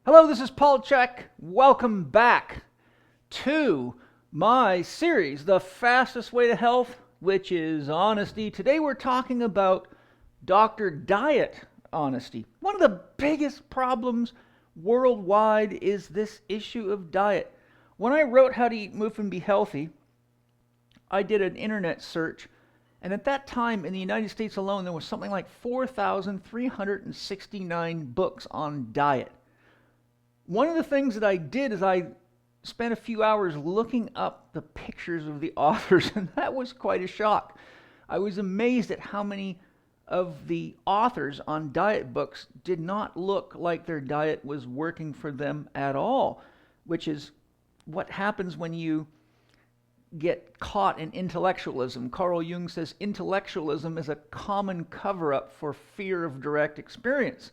Hello, this is Paul Chek. Welcome back to my series, The Fastest Way to Health, which is honesty. Today we're talking about doctor diet honesty. One of the biggest problems worldwide is this issue of diet. When I wrote How to Eat, Move, and Be Healthy, I did an internet search, and at that time in the United States alone, there was something like 4,369 books on diet. One of the things that I did is I spent a few hours looking up the pictures of the authors, and that was quite a shock. I was amazed at how many of the authors on diet books did not look like their diet was working for them at all, which is what happens when you get caught in intellectualism. Carl Jung says intellectualism is a common cover-up for fear of direct experience,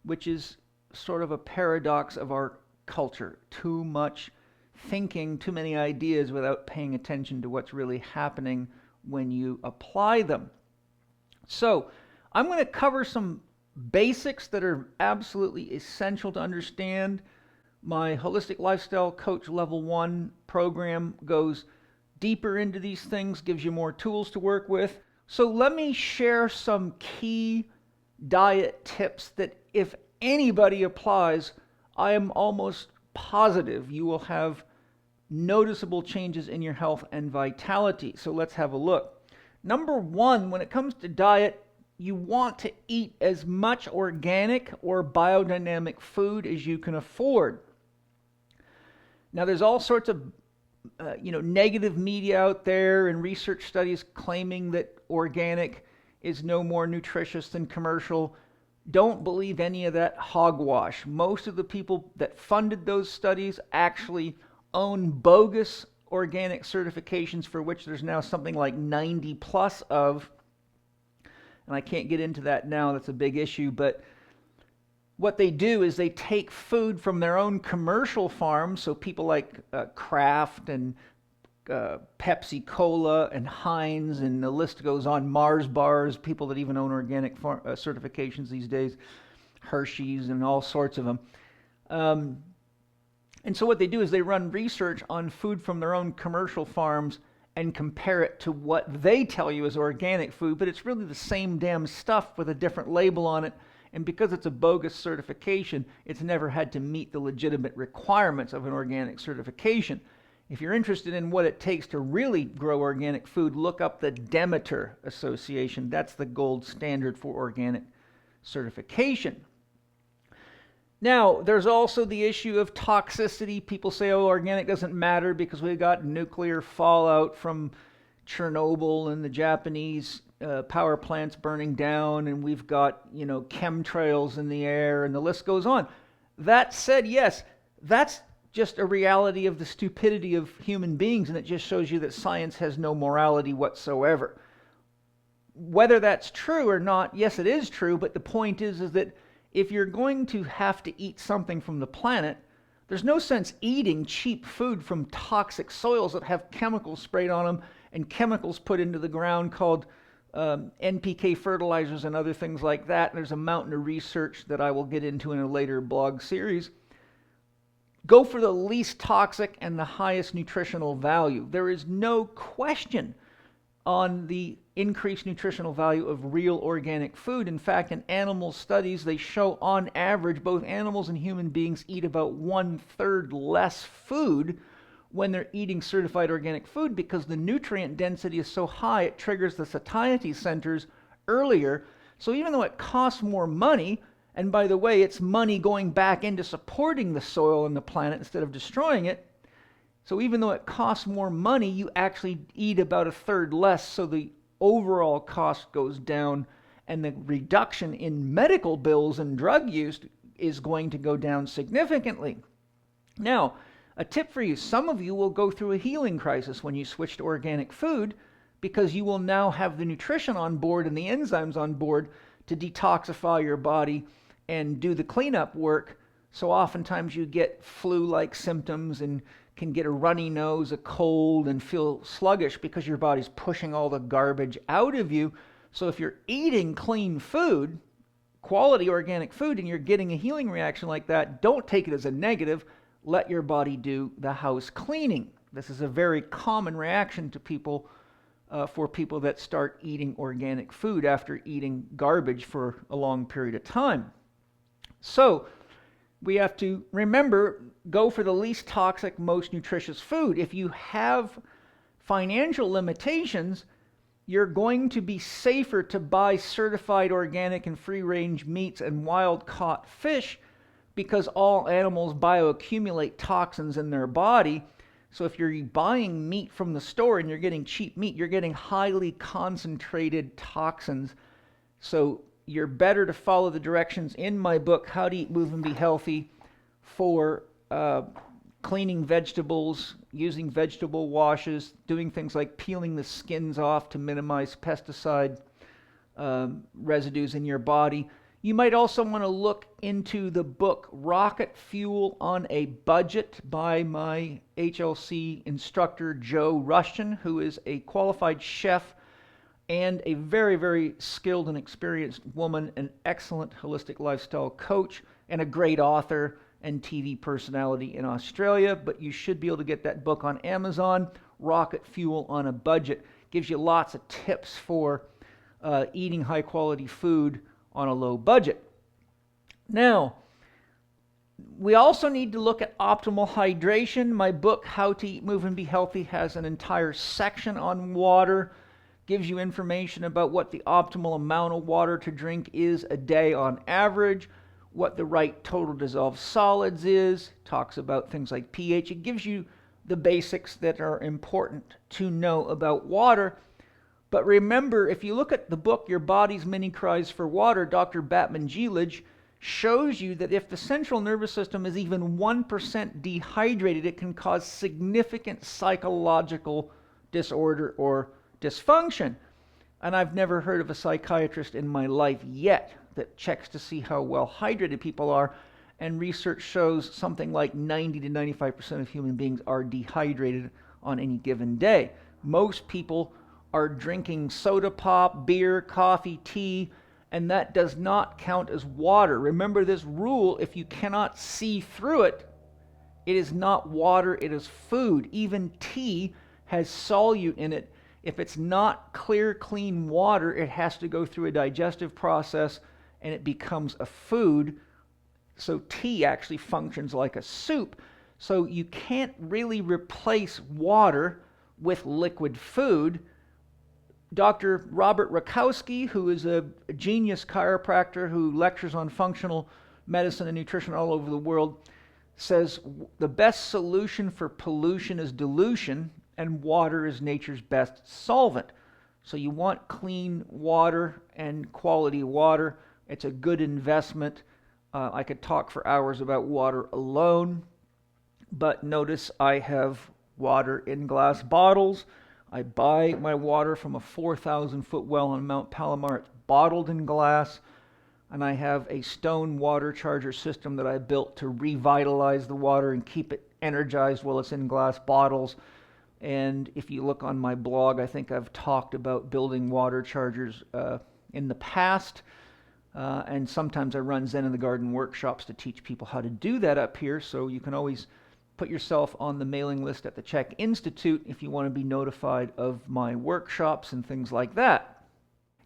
which is sort of a paradox of our culture. Too much thinking, too many ideas without paying attention to what's really happening when you apply them. So I'm going to cover some basics that are absolutely essential to understand. My Holistic Lifestyle Coach Level 1 program goes deeper into these things, gives you more tools to work with. So let me share some key diet tips that if anybody applies, I am almost positive you will have noticeable changes in your health and vitality. So let's have a look. Number one, when it comes to diet, you want to eat as much organic or biodynamic food as you can afford. Now, there's all sorts of negative media out there and research studies claiming that organic is no more nutritious than commercial. Don't believe any of that hogwash. Most of the people that funded those studies actually own bogus organic certifications, for which there's now something like 90 plus of. And I can't get into that now, that's a big issue, but what they do is they take food from their own commercial farms, so people like Kraft and Pepsi Cola and Heinz, and the list goes on, Mars bars, people that even own organic certifications these days, Hershey's and all sorts of them. And so what they do is they run research on food from their own commercial farms and compare it to what they tell you is organic food, but it's really the same damn stuff with a different label on it. And because it's a bogus certification, it's never had to meet the legitimate requirements of an organic certification. If you're interested in what it takes to really grow organic food, look up the Demeter Association. That's the gold standard for organic certification. Now, there's also the issue of toxicity. People say, oh, organic doesn't matter because we got nuclear fallout from Chernobyl and the Japanese power plants burning down, and we've got, chemtrails in the air, and the list goes on. That said, yes, that's just a reality of the stupidity of human beings, and it just shows you that science has no morality whatsoever. Whether that's true or not, yes, it is true, but the point is that if you're going to have to eat something from the planet, there's no sense eating cheap food from toxic soils that have chemicals sprayed on them and chemicals put into the ground called NPK fertilizers and other things like that. And there's a mountain of research that I will get into in a later blog series. Go for the least toxic and the highest nutritional value. There is no question on the increased nutritional value of real organic food. In fact, in animal studies, they show on average both animals and human beings eat about 1/3 less food when they're eating certified organic food, because the nutrient density is so high it triggers the satiety centers earlier. So even though it costs more money, and by the way, it's money going back into supporting the soil and the planet instead of destroying it, so even though it costs more money, you actually eat about 1/3 less, so the overall cost goes down, and the reduction in medical bills and drug use is going to go down significantly. Now, a tip for you, some of you will go through a healing crisis when you switch to organic food, because you will now have the nutrition on board and the enzymes on board to detoxify your body and do the cleanup work. So oftentimes you get flu-like symptoms and can get a runny nose, a cold, and feel sluggish because your body's pushing all the garbage out of you. So if you're eating clean food, quality organic food and you're getting a healing reaction like that, don't take it as a negative. Let your body do the house cleaning. This is a very common reaction to people, for people that start eating organic food after eating garbage for a long period of time. So we have to remember, go for the least toxic, most nutritious food. If you have financial limitations, you're going to be safer to buy certified organic and free-range meats and wild-caught fish because all animals bioaccumulate toxins in their body. So if you're buying meat from the store and you're getting cheap meat, you're getting highly concentrated toxins. So you're better to follow the directions in my book, How to Eat, Move, and Be Healthy, for cleaning vegetables, using vegetable washes, doing things like peeling the skins off to minimize pesticide residues in your body. You might also want to look into the book Rocket Fuel on a Budget by my HLC instructor, Joe Rushton, who is a qualified chef and a very, very skilled and experienced woman, an excellent holistic lifestyle coach, and a great author and TV personality in Australia. But you should be able to get that book on Amazon, Rocket Fuel on a Budget. Gives you lots of tips for eating high quality food on a low budget. Now, we also need to look at optimal hydration. My book, How to Eat, Move, and Be Healthy, has an entire section on water. Gives you information about what the optimal amount of water to drink is a day on average, what the right total dissolved solids is, talks about things like pH. It gives you the basics that are important to know about water. But remember, if you look at the book, Your Body's Many Cries for Water, Dr. Batman-Gilage shows you that if the central nervous system is even 1% dehydrated, it can cause significant psychological disorder or dysfunction. And I've never heard of a psychiatrist in my life yet that checks to see how well hydrated people are. And research shows something like 90 to 95% of human beings are dehydrated on any given day. Most people are drinking soda pop, beer, coffee, tea, and that does not count as water. Remember this rule: if you cannot see through it, it is not water, it is food. Even tea has solute in it. If it's not clear, clean water, it has to go through a digestive process and it becomes a food. So tea actually functions like a soup. So you can't really replace water with liquid food. Dr. Robert Rakowski, who is a genius chiropractor who lectures on functional medicine and nutrition all over the world, says the best solution for pollution is dilution, and water is nature's best solvent. So you want clean water and quality water. It's a good investment. I could talk for hours about water alone, but notice I have water in glass bottles. I buy my water from a 4,000-foot well on Mount Palomar. It's bottled in glass. And I have a stone water charger system that I built to revitalize the water and keep it energized while it's in glass bottles. And if you look on my blog, I think I've talked about building water chargers in the past. And sometimes I run Zen in the Garden workshops to teach people how to do that up here. So you can always put yourself on the mailing list at the Chek Institute if you want to be notified of my workshops and things like that.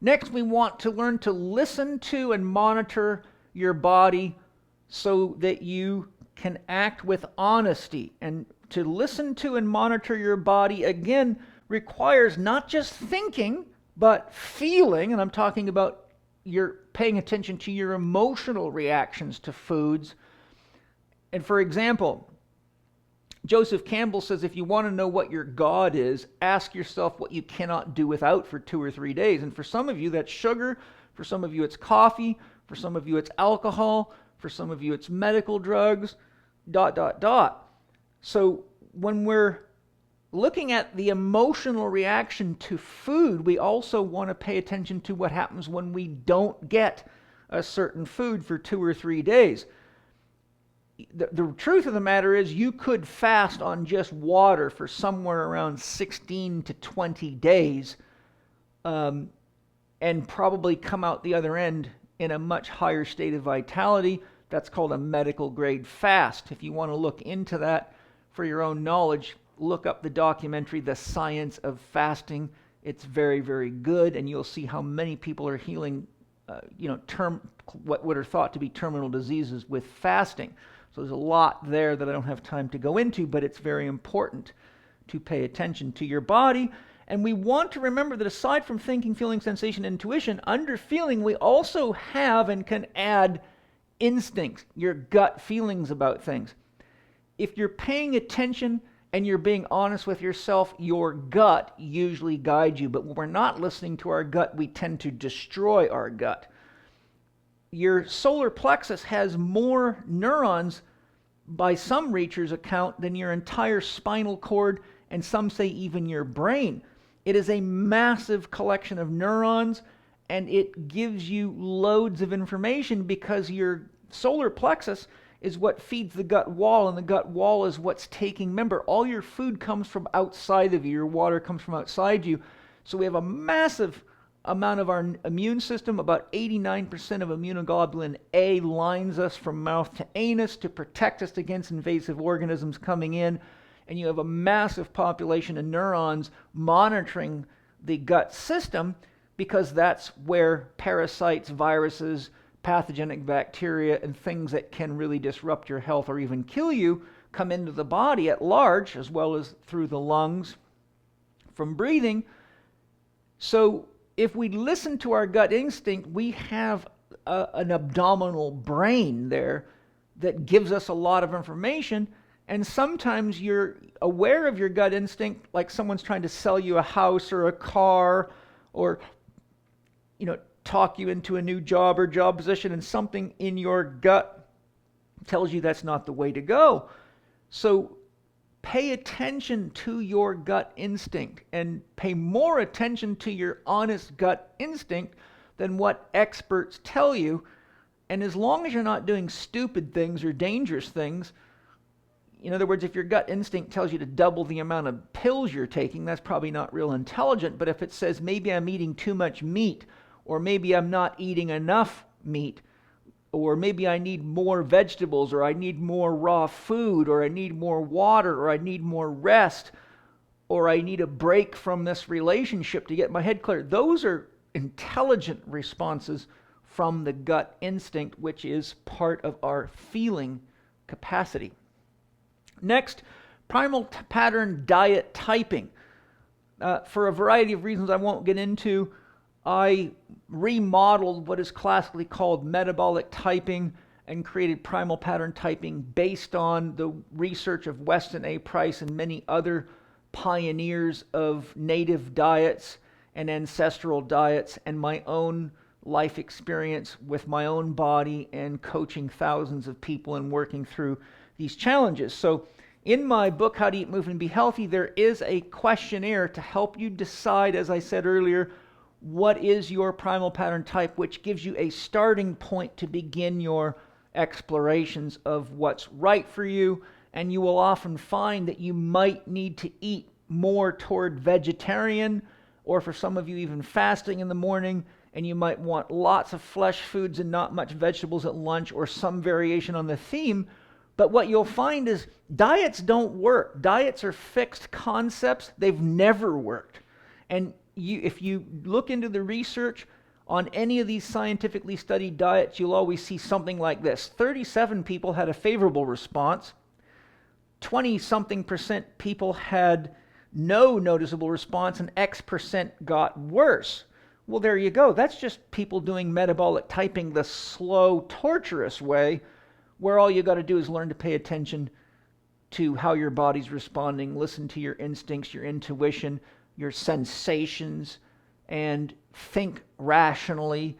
Next, we want to learn to listen to and monitor your body so that you can act with honesty. And to listen to and monitor your body, again, requires not just thinking, but feeling. And I'm talking about you're paying attention to your emotional reactions to foods. And for example, Joseph Campbell says, if you want to know what your God is, ask yourself what you cannot do without for 2 or 3 days. And for some of you, that's sugar. For some of you, it's coffee. For some of you, it's alcohol. For some of you, it's medical drugs, ... So when we're looking at the emotional reaction to food, we also want to pay attention to what happens when we don't get a certain food for 2 or 3 days. The truth of the matter is you could fast on just water for somewhere around 16 to 20 days and probably come out the other end in a much higher state of vitality. That's called a medical grade fast. If you want to look into that for your own knowledge, look up the documentary, The Science of Fasting. It's very, very good, and you'll see how many people are healing, what are thought to be terminal diseases with fasting. So there's a lot there that I don't have time to go into, but it's very important to pay attention to your body. And we want to remember that aside from thinking, feeling, sensation, intuition, under feeling we also have and can add instincts, your gut feelings about things. If you're paying attention and you're being honest with yourself, your gut usually guides you. But when we're not listening to our gut, we tend to destroy our gut. Your solar plexus has more neurons by some researchers' account than your entire spinal cord, and some say even your brain. It is a massive collection of neurons, and it gives you loads of information because your solar plexus is what feeds the gut wall, and the gut wall is what's taking. Remember, all your food comes from outside of you. Your water comes from outside you. So we have a massive amount of our immune system. About 89% of immunoglobulin A lines us from mouth to anus to protect us against invasive organisms coming in. And you have a massive population of neurons monitoring the gut system, because that's where parasites, viruses, pathogenic bacteria, and things that can really disrupt your health or even kill you come into the body at large, as well as through the lungs from breathing. So if we listen to our gut instinct, we have an abdominal brain there that gives us a lot of information. And sometimes you're aware of your gut instinct, like someone's trying to sell you a house or a car, or talk you into a new job or job position, and something in your gut tells you that's not the way to go. So pay attention to your gut instinct, and pay more attention to your honest gut instinct than what experts tell you. And as long as you're not doing stupid things or dangerous things, in other words, if your gut instinct tells you to double the amount of pills you're taking, that's probably not real intelligent. But if it says maybe I'm eating too much meat, or maybe I'm not eating enough meat, or maybe I need more vegetables, or I need more raw food, or I need more water, or I need more rest, or I need a break from this relationship to get my head clear. Those are intelligent responses from the gut instinct, which is part of our feeling capacity. Next, primal pattern diet typing. For a variety of reasons I won't get into, I remodeled what is classically called metabolic typing and created primal pattern typing based on the research of Weston A. Price and many other pioneers of native diets and ancestral diets, and my own life experience with my own body and coaching thousands of people and working through these challenges. So in my book, How to Eat, Move, and Be Healthy, there is a questionnaire to help you decide, as I said earlier, what is your primal pattern type, which gives you a starting point to begin your explorations of what's right for you. And you will often find that you might need to eat more toward vegetarian, or for some of you even fasting in the morning, and you might want lots of flesh foods and not much vegetables at lunch, or some variation on the theme. But what you'll find is diets don't work. Diets are fixed concepts. They've never worked. And if you look into the research on any of these scientifically studied diets, you'll always see something like this. 37 people had a favorable response. 20-something% people had no noticeable response, and X% got worse. Well, there you go. That's just people doing metabolic typing the slow, torturous way, where all you got to do is learn to pay attention to how your body's responding, listen to your instincts, your intuition, your sensations, and think rationally,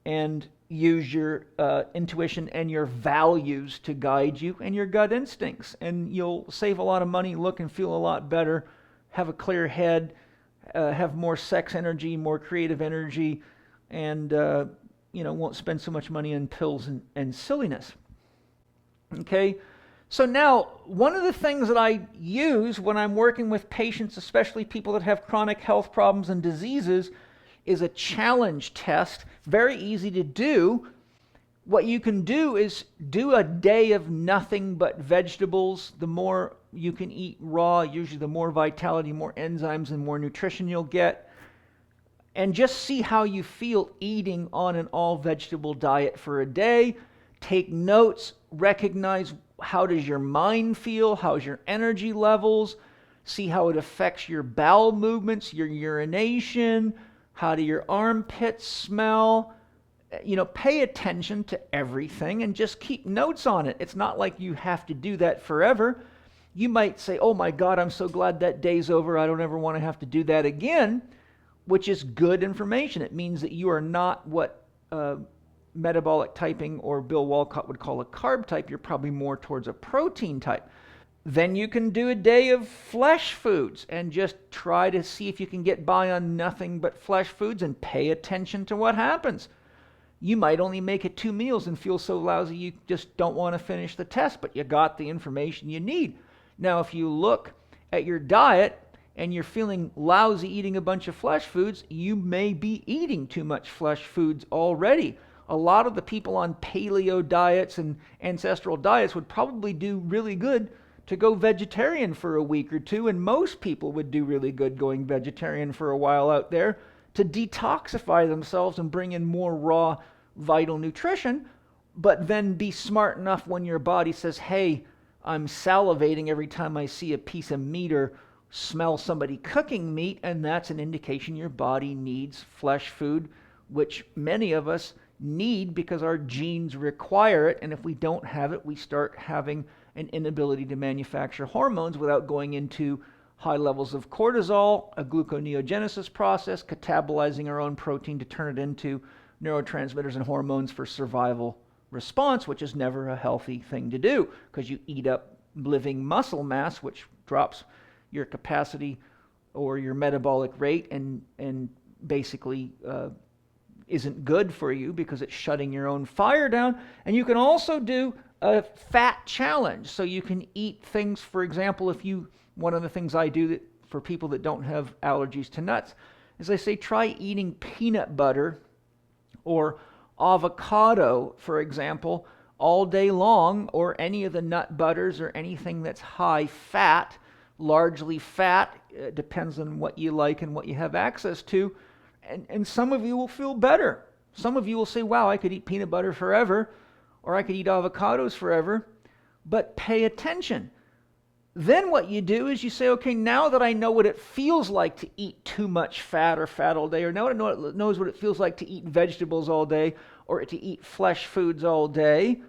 and use your intuition and your values to guide you, and your gut instincts. And you'll save a lot of money, look and feel a lot better, have a clear head, have more sex energy, more creative energy, and won't spend so much money on pills and silliness. Okay? So now, one of the things that I use when I'm working with patients, especially people that have chronic health problems and diseases, is a challenge test, very easy to do. What you can do is do a day of nothing but vegetables. The more you can eat raw, usually the more vitality, more enzymes, and more nutrition you'll get. And just see how you feel eating on an all-vegetable diet for a day. Take notes, recognize how does your mind feel, how's your energy levels, see how it affects your bowel movements, your urination, how do your armpits smell. Pay attention to everything and just keep notes on it. It's not like you have to do that forever. You might say, oh my God, I'm so glad that day's over. I don't ever want to have to do that again, which is good information. It means that you are not what metabolic typing or Bill Walcott would call a carb type. You're probably more towards a protein type. Then you can do a day of flesh foods and just try to see if you can get by on nothing but flesh foods and pay attention to what happens. You might only make it 2 meals and feel so lousy you just don't want to finish the test, but you got the information you need. Now, if you look at your diet and you're feeling lousy eating a bunch of flesh foods, you may be eating too much flesh foods already. A lot of the people on paleo diets and ancestral diets would probably do really good to go vegetarian for a week or two, and most people would do really good going vegetarian for a while out there to detoxify themselves and bring in more raw, vital nutrition, but then be smart enough when your body says, hey, I'm salivating every time I see a piece of meat or smell somebody cooking meat, and that's an indication your body needs flesh food, which many of us need because our genes require it, and if we don't have it, we start having an inability to manufacture hormones without going into high levels of cortisol, a gluconeogenesis process, catabolizing our own protein to turn it into neurotransmitters and hormones for survival response, which is never a healthy thing to do because you eat up living muscle mass, which drops your capacity or your metabolic rate and basically isn't good for you because it's shutting your own fire down. And you can also do a fat challenge. So you can eat things, for example, one of the things I do that for people that don't have allergies to nuts is I say try eating peanut butter or avocado, for example, all day long, or any of the nut butters or anything that's high fat, largely fat, depends on what you like and what you have access to. And some of you will feel better. Some of you will say, wow, I could eat peanut butter forever, or I could eat avocados forever, but pay attention. Then what you do is you say, okay, now that I know what it feels like to eat too much fat or fat all day, or now that I knows what it feels like to eat vegetables all day, or to eat flesh foods all day,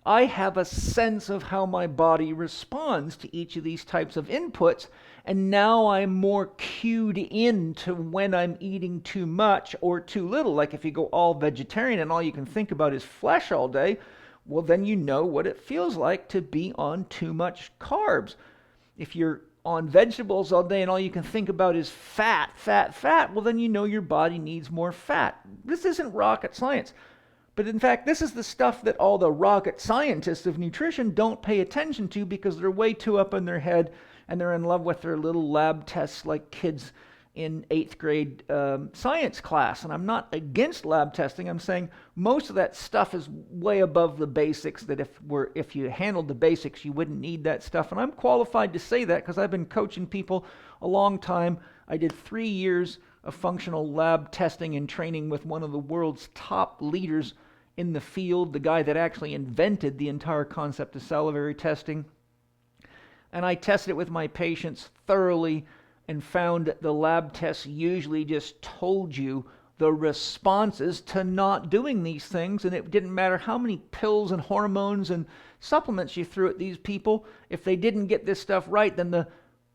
I have a sense of how my body responds to each of these types of inputs, and now I'm more cued in to when I'm eating too much or too little. Like if you go all vegetarian and all you can think about is flesh all day, well, then you know what it feels like to be on too much carbs. If you're on vegetables all day and all you can think about is fat, well, then you know your body needs more fat. This isn't rocket science. But in fact, this is the stuff that all the rocket scientists of nutrition don't pay attention to because they're way too up in their head and they're in love with their little lab tests like kids in 8th grade science class. And I'm not against lab testing. I'm saying most of that stuff is way above the basics, that if you handled the basics, you wouldn't need that stuff. And I'm qualified to say that because I've been coaching people a long time. I did 3 years of functional lab testing and training with one of the world's top leaders in the field, the guy that actually invented the entire concept of salivary testing. And I tested it with my patients thoroughly and found that the lab tests usually just told you the responses to not doing these things, and it didn't matter how many pills and hormones and supplements you threw at these people. If they didn't get this stuff right, then the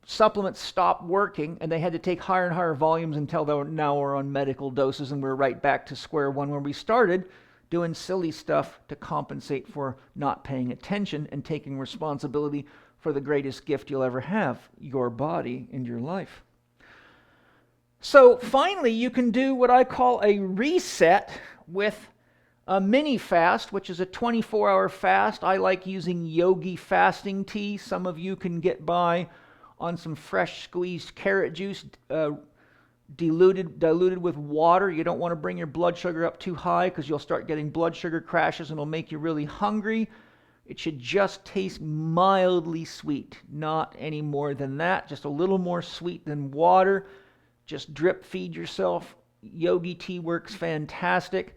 supplements stopped working, and they had to take higher and higher volumes until they were now on medical doses, and we're right back to square one where we started, doing silly stuff to compensate for not paying attention and taking responsibility for the greatest gift you'll ever have, your body and your life. So finally, you can do what I call a reset with a mini fast, which is a 24-hour fast. I like using yogi fasting tea. Some of you can get by on some fresh squeezed carrot juice diluted with water. You don't want to bring your blood sugar up too high because you'll start getting blood sugar crashes and it'll make you really hungry. It should just taste mildly sweet, not any more than that, just a little more sweet than water. Just drip feed yourself. Yogi tea works fantastic.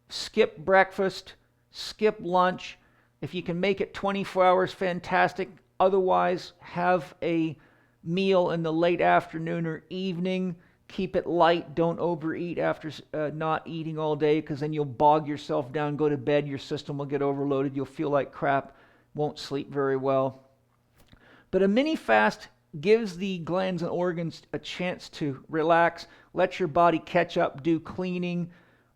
Skip breakfast, skip lunch. If you can make it 24 hours, fantastic. Otherwise, have a meal in the late afternoon or evening. Keep it light. Don't overeat after not eating all day, because then you'll bog yourself down, go to bed, your system will get overloaded, you'll feel like crap, won't sleep very well. But a mini fast gives the glands and organs a chance to relax, let your body catch up, do cleaning.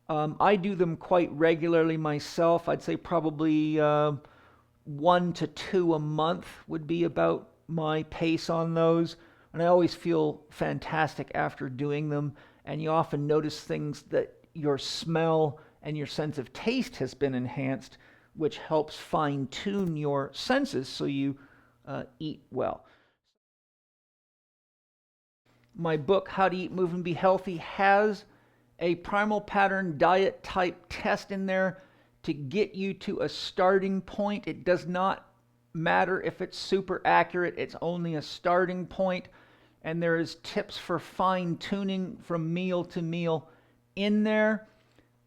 I do them quite regularly myself. I'd say probably 1 to 2 a month would be about my pace on those. And I always feel fantastic after doing them. And you often notice things that your smell and your sense of taste has been enhanced, which helps fine-tune your senses so you eat well. My book, How to Eat, Move, and Be Healthy, has a primal pattern diet type test in there to get you to a starting point. It does not matter if it's super accurate. It's only a starting point. And there is tips for fine-tuning from meal to meal in there.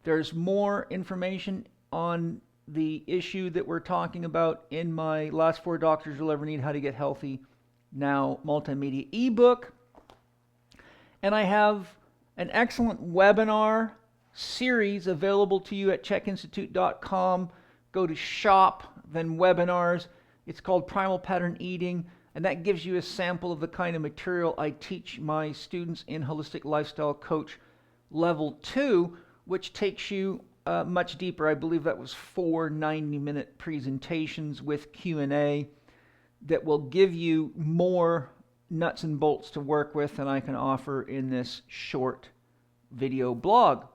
There's more information on the issue that we're talking about in my Last 4 Doctors You'll Ever Need How to Get Healthy Now multimedia ebook. And I have an excellent webinar series available to you at chekinstitute.com. Go to shop, then webinars. It's called Primal Pattern Eating, and that gives you a sample of the kind of material I teach my students in Holistic Lifestyle Coach Level 2, which takes you much deeper. I believe that was 4 90-minute presentations with Q&A that will give you more nuts and bolts to work with than I can offer in this short video blog.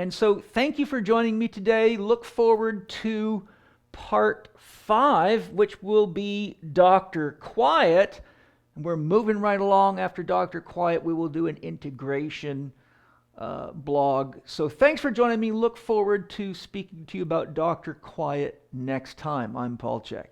So thank you for joining me today. Look forward to part 5, which will be Dr. Quiet. And we're moving right along. After Dr. Quiet, we will do an integration blog. So thanks for joining me. Look forward to speaking to you about Dr. Quiet next time. I'm Paul Chek.